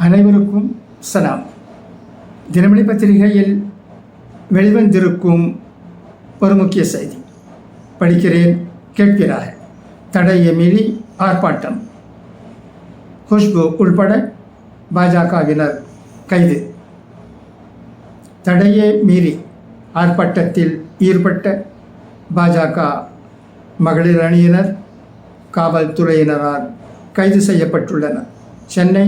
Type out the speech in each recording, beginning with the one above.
அனைவருக்கும் சலாம். தினமணி பத்திரிகையில் வெளிவந்திருக்கும் ஒரு முக்கிய செய்தி படிக்கிறேன், கேட்கிறார். தடையை மீறி ஆர்ப்பாட்டம், குஷ்பு உள்பட பாஜகவினர் கைது. தடையை மீறி ஆர்ப்பாட்டத்தில் ஈடுபட்ட பாஜக மகளிர் அணியினர் காவல்துறையினரால் கைது செய்யப்பட்டுள்ளனர். சென்னை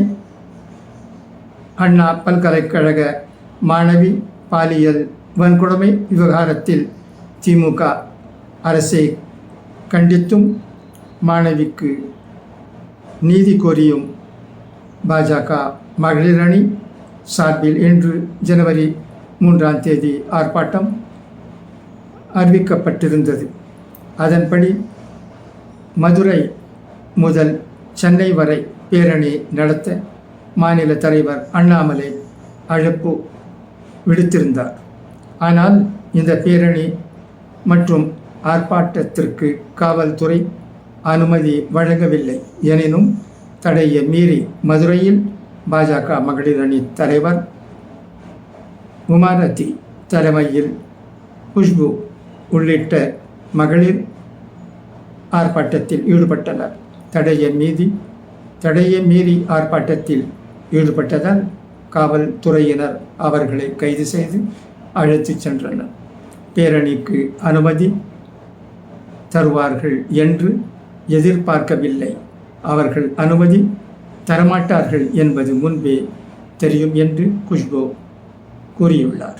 அண்ணா பல்கலைக்கழக மாணவி பாலியல் வன்கொடுமை விவகாரத்தில் திமுக அரசை கண்டித்தும் மாணவிக்கு நீதி கோரியும் பாஜக மகளிர் அணி சார்பில் இன்று ஜனவரி 3ஆம் தேதி ஆர்ப்பாட்டம் அறிவிக்கப்பட்டிருந்தது. அதன்படி மதுரை முதல் சென்னை வரை பேரணி நடத்த மாநில தலைவர் அண்ணாமலை அழைப்பு விடுத்திருந்தார். ஆனால் இந்த பேரணி மற்றும் ஆர்ப்பாட்டத்திற்கு காவல்துறை அனுமதி வழங்கவில்லை. எனினும் தடையை மீறி மதுரையில் பாஜக மகளிர் அணி தலைவர் உமாரதி தலைமையில் குஷ்பு உள்ளிட்ட மகளிர் ஆர்ப்பாட்டத்தில் ஈடுபட்டனர். தடையை மீறி ஆர்ப்பாட்டத்தில் ஈடுபட்டதால் காவல்துறையினர் அவர்களை கைது செய்து அழைத்துச் சென்றனர். பேரணிக்கு அனுமதி தருவார்கள் என்று எதிர்பார்க்கவில்லை. அவர்கள் அனுமதி தரமாட்டார்கள் என்பது முன்பே தெரியும் என்று குஷ்பு கூறியுள்ளார்.